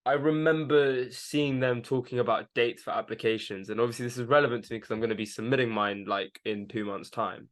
I remember seeing them talking about dates for applications, and obviously this is relevant to me because I'm going to be submitting mine like in 2 months' time.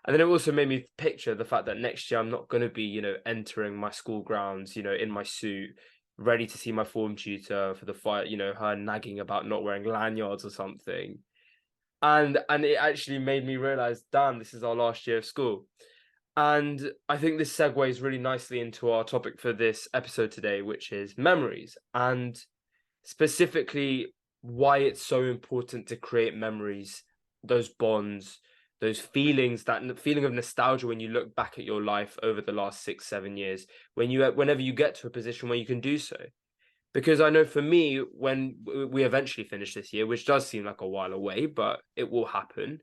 And then it also made me picture the fact that next year I'm not going to be, entering my school grounds, in my suit, ready to see my form tutor for the fight, her nagging about not wearing lanyards or something. And it actually made me realize, damn, this is our last year of school. And I think this segues really nicely into our topic for this episode today, which is memories, and specifically why it's so important to create memories, those bonds, those feelings, that feeling of nostalgia when you look back at your life over the last 6 7 years, whenever you get to a position where you can do so. Because I know for me, when we eventually finish this year, which does seem like a while away, but it will happen,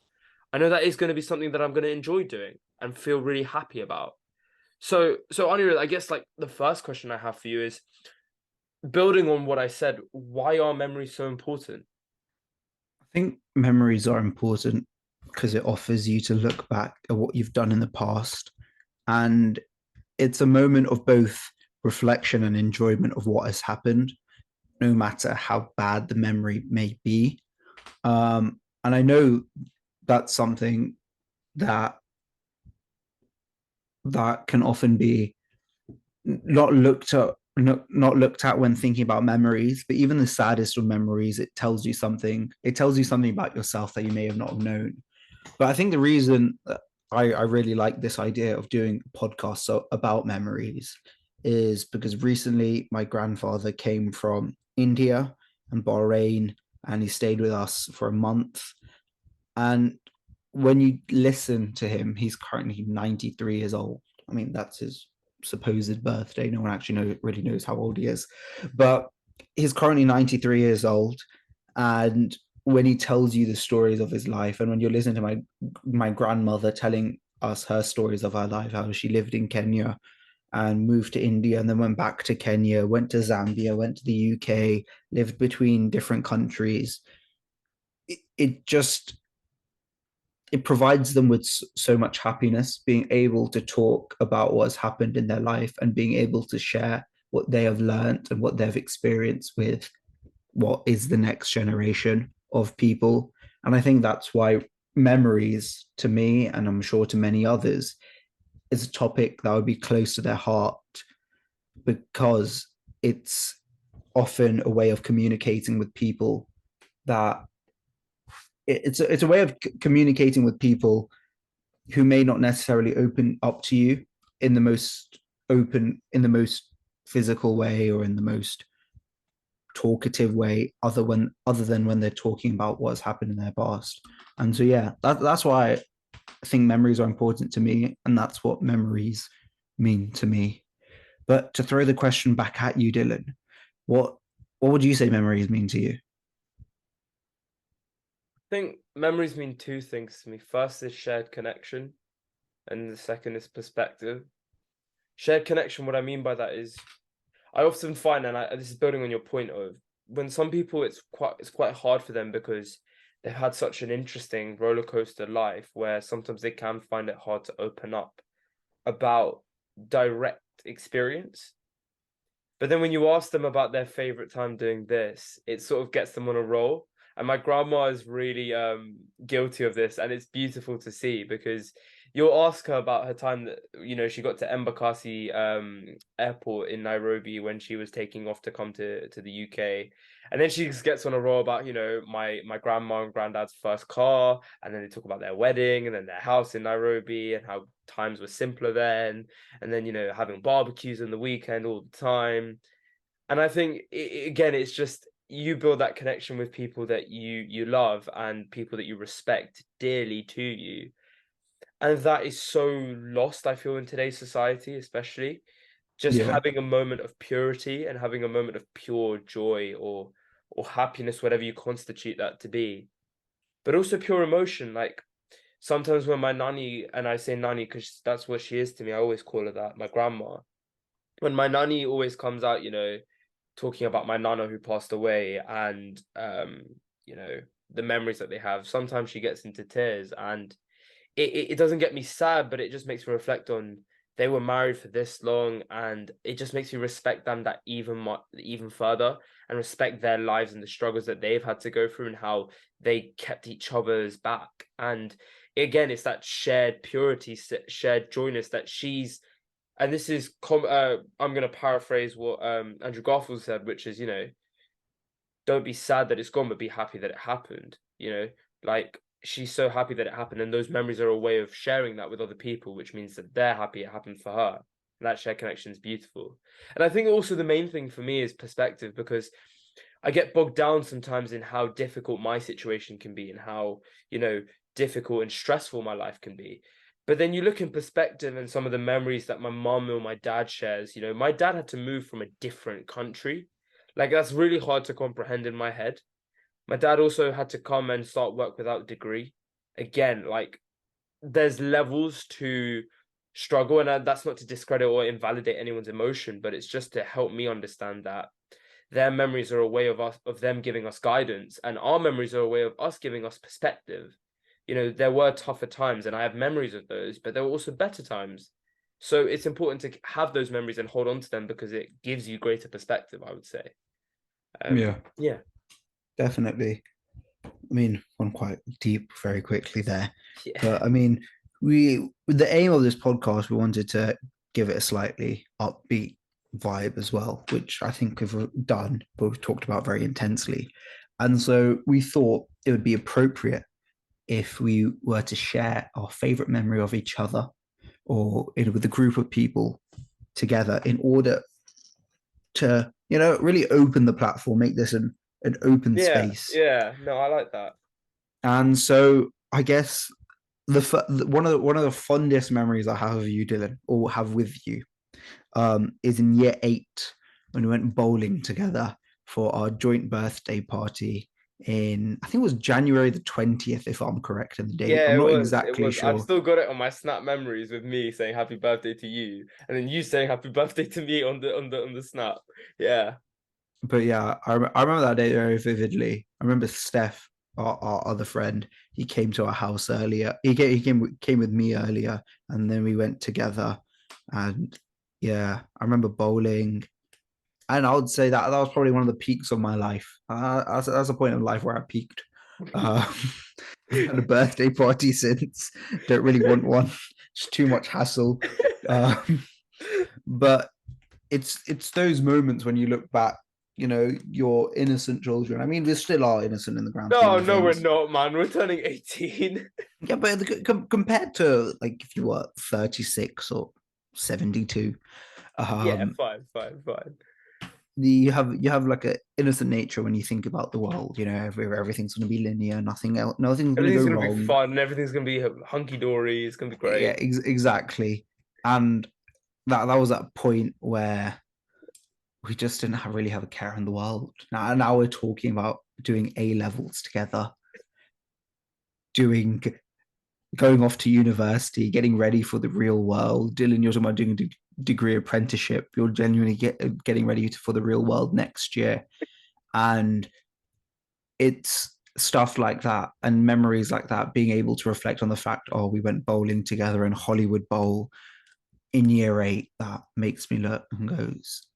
I know that is going to be something that I'm going to enjoy doing and feel really happy about. So Aniruddh, I guess like the first question I have for you is, building on what I said, why are memories so important? I think memories are important because it offers you to look back at what you've done in the past. And it's a moment of both reflection and enjoyment of what has happened, no matter how bad the memory may be. And I know that's something that can often be not looked at not looked at when thinking about memories, but even the saddest of memories, it tells you something about yourself that you may have not have known. But I think the reason that I really like this idea of doing a podcast about memories is because recently my grandfather came from India and Bahrain, and he stayed with us for a month. And when you listen to him, he's currently 93 years old. I mean, that's his supposed birthday. No one actually really knows how old he is. But he's currently 93 years old. And when he tells you the stories of his life, and when you're listening to my grandmother telling us her stories of her life, how she lived in Kenya and moved to India and then went back to Kenya, went to Zambia, went to the UK, lived between different countries. It just it provides them with so much happiness being able to talk about what's happened in their life and being able to share what they have learned and what they've experienced with what is the next generation of people. And I think that's why memories, to me, and I'm sure to many others, is a topic that would be close to their heart, because it's often a way of communicating with people that it's a way of communicating with people who may not necessarily open up to you in the most in the most physical way or in the most talkative way, other than when they're talking about what's happened in their past. And so yeah, that's why I think memories are important to me, and that's what memories mean to me. But to throw the question back at you, Dylan, what what would you say memories mean to you? I think memories mean two things to me. First is shared connection, and the second is perspective. Shared connection, what I mean by that is, I often find, and this is building on your point of, when some people it's quite hard for them because they've had such an interesting roller coaster life where sometimes they can find it hard to open up about direct experience. But then when you ask them about their favorite time doing this, it sort of gets them on a roll. And my grandma is really guilty of this, and it's beautiful to see because you'll ask her about her time that she got to Embakasi airport in Nairobi when she was taking off to come to the UK, and then she just gets on a roll about my grandma and granddad's first car, and then they talk about their wedding and then their house in Nairobi and how times were simpler then, and then having barbecues on the weekend all the time. And I think again, it's just you build that connection with people that you love and people that you respect dearly to you, and that is so lost, I feel, in today's society, especially just Yeah, having a moment of purity and having a moment of pure joy or happiness, whatever you constitute that to be, but also pure emotion. Like sometimes when my nanny, and I say nanny because that's what she is to me, I always call her that, my grandma. When my nanny always comes out, talking about my nana who passed away, and you know, the memories that they have, sometimes she gets into tears, and it doesn't get me sad, but it just makes me reflect on they were married for this long, and it just makes me respect them that even further, and respect their lives and the struggles that they've had to go through and how they kept each other's back. And again, it's that shared purity, shared joyness that she's. And this is I'm going to paraphrase what Andrew Garfield said, which is, don't be sad that it's gone, but be happy that it happened. Like, she's so happy that it happened, and those memories are a way of sharing that with other people, which means that they're happy it happened for her. And that shared connection is beautiful. And I think also the main thing for me is perspective, because I get bogged down sometimes in how difficult my situation can be and how, difficult and stressful my life can be. But then you look in perspective and some of the memories that my mom or my dad shares, my dad had to move from a different country. Like, that's really hard to comprehend in my head. My dad also had to come and start work without a degree. Again, like, there's levels to struggle, and that's not to discredit or invalidate anyone's emotion, but it's just to help me understand that their memories are a way of them giving us guidance, and our memories are a way of us giving us perspective. There were tougher times, and I have memories of those, but there were also better times. So it's important to have those memories and hold on to them, because it gives you greater perspective, I would say. Yeah, definitely. I mean, gone quite deep very quickly there. Yeah. But I mean, with the aim of this podcast, we wanted to give it a slightly upbeat vibe as well, which I think we've done, but we've talked about very intensely. And so we thought it would be appropriate if we were to share our favorite memory of each other or with a group of people together in order to, really open the platform, make this an open space. Yeah, no, I like that. And so I guess one of the fondest memories I have of you, Dylan, or have with you, is in year 8 when we went bowling together for our joint birthday party I think it was January the 20th, if I'm correct in the date. Yeah, I'm it not was. It exactly was. I've sure. still got it on my Snap memories with me saying happy birthday to you, and then you saying happy birthday to me on the Snap. Yeah. But yeah, I remember that day very vividly. I remember Steph, our other friend, he came to our house earlier. He came with me earlier, and then we went together. And yeah, I remember bowling. And I would say that was probably one of the peaks of my life. That's a point in life where I peaked. Had a birthday party since. Don't really want one. It's too much hassle. But it's those moments when you look back, your innocent children. I mean, we still are innocent in the grand scheme No, of no, we're things. not, man. We're turning 18. Yeah, but compared to like if you were 36 or 72, Yeah, um, fine, fine, fine. you have like an innocent nature when you think about the world. Everything's going to be linear, nothing's going to go Everything's gonna be wrong. fun. Everything's gonna be hunky dory. It's gonna be Yeah, great. exactly. And that was that point where we just didn't really have a care in the world. Now we're talking about doing A levels together, doing going off to university, getting ready for the real world. Dylan, you're talking about doing a degree apprenticeship. You're genuinely getting ready for the real world next year. And it's stuff like that and memories like that, being able to reflect on the fact, oh, we went bowling together in Hollywood Bowl in year 8, that makes me look and goes,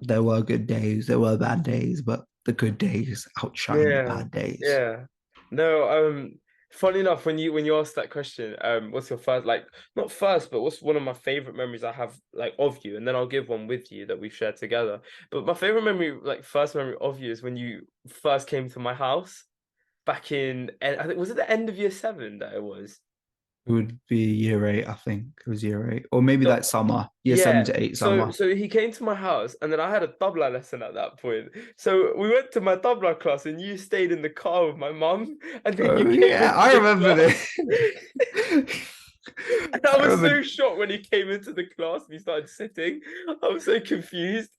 there were good days, there were bad days, but the good days outshine the Yeah, bad days. yeah. No, funny enough, when you asked that question, what's your first, like, not first, but what's one of my favorite memories I have, like, of you, and then I'll give one with you that we've shared together. But my favorite memory, like, first memory of you, is when you first came to my house back in, I think, was it the end of year 7 that it was? It would be year 8, I think. It was year 8. Or maybe that summer, year 7 Yeah. to 8 So summer. so he came to my house, and then I had a tabla lesson at that point. So we went to my tabla class, and you stayed in the car with my mum, and then you Oh, came yeah, into I the remember this. class. And I I was remember. so shocked when he came into the class and he started sitting. I was so confused.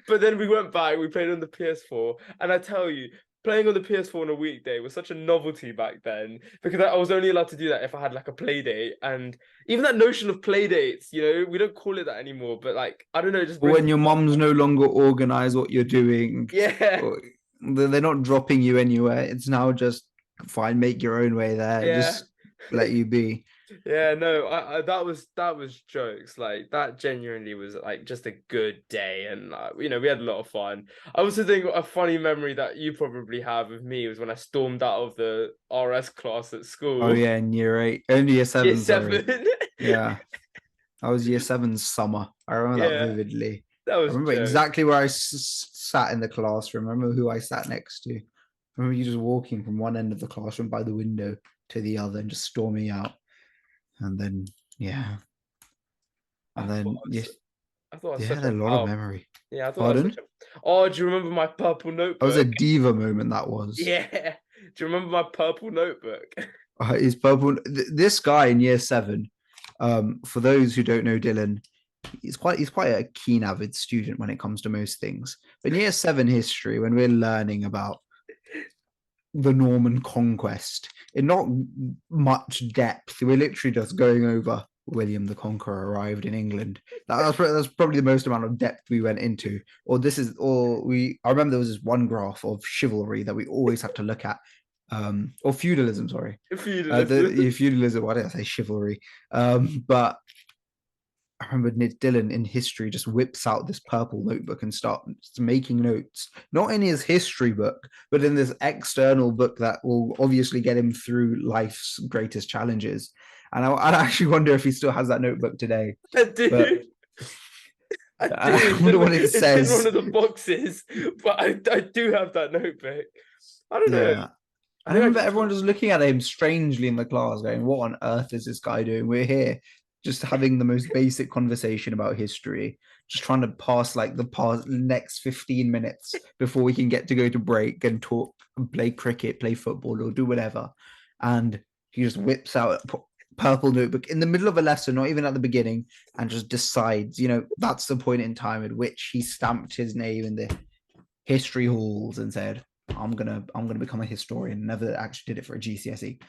But then we went back, we played on the PS4, and I tell you, playing on the PS4 on a weekday was such a novelty back then, because I was only allowed to do that if I had like a play date. And even that notion of play dates, we don't call it that anymore, but like, I don't know, it just brings When me your back. mum's no longer organize what you're doing, Yeah, or they're not dropping you anywhere. It's now just fine, make your own way there, yeah. just let you be. Yeah, no, that was jokes. Like that genuinely was like just a good day, and we had a lot of fun. I also think a funny memory that you probably have of me was when I stormed out of the RS class at Oh school. yeah, in year eight, only year Year seven, sorry. seven. Yeah, that was year seven's summer. I remember that Yeah, vividly. that I was remember jokes. exactly where I sat in the classroom. I remember who I sat next to. I remember you just walking from one end of the classroom by the window to the other and just storming out. And then, yeah. I And thought then, I was, yes, I thought I was they such had a a lot of power. memory. Yeah, I thought I was such Pardon? a. Oh, do you remember my purple That was a notebook? diva moment, that was. Yeah. Do you remember my purple notebook? Is purple. This guy in year seven, for those who don't know Dylan, he's quite a keen avid student when it comes to most things. But in year seven history, when we're learning about the Norman conquest in not much depth, we're literally just going over William the Conqueror arrived in England. That's probably the most amount of depth we went into. I remember there was this one graph of chivalry that we always have to look at, or feudalism. Sorry, Feudalism. the feudalism. Why did I say chivalry? But I remember Dylan in history just whips out this purple notebook and starts making notes, not in his history book, but in this external book that will obviously get him through life's greatest challenges. And I actually wonder if he still has that notebook today. I But do. I do. I wonder what it It's in one says. of the boxes, but I do have that notebook. I don't know. Yeah. I I think I remember just everyone just looking at him strangely in the class, going, "What on earth is this guy doing? We're here just having the most basic conversation about history, just trying to pass like the next 15 minutes before we can get to go to break and talk and play cricket, play football, or do whatever." And he just whips out a purple notebook in the middle of a lesson, not even at the beginning, and just decides, that's the point in time at which he stamped his name in the history halls and said, I'm gonna become a historian. Never actually did it for a GCSE.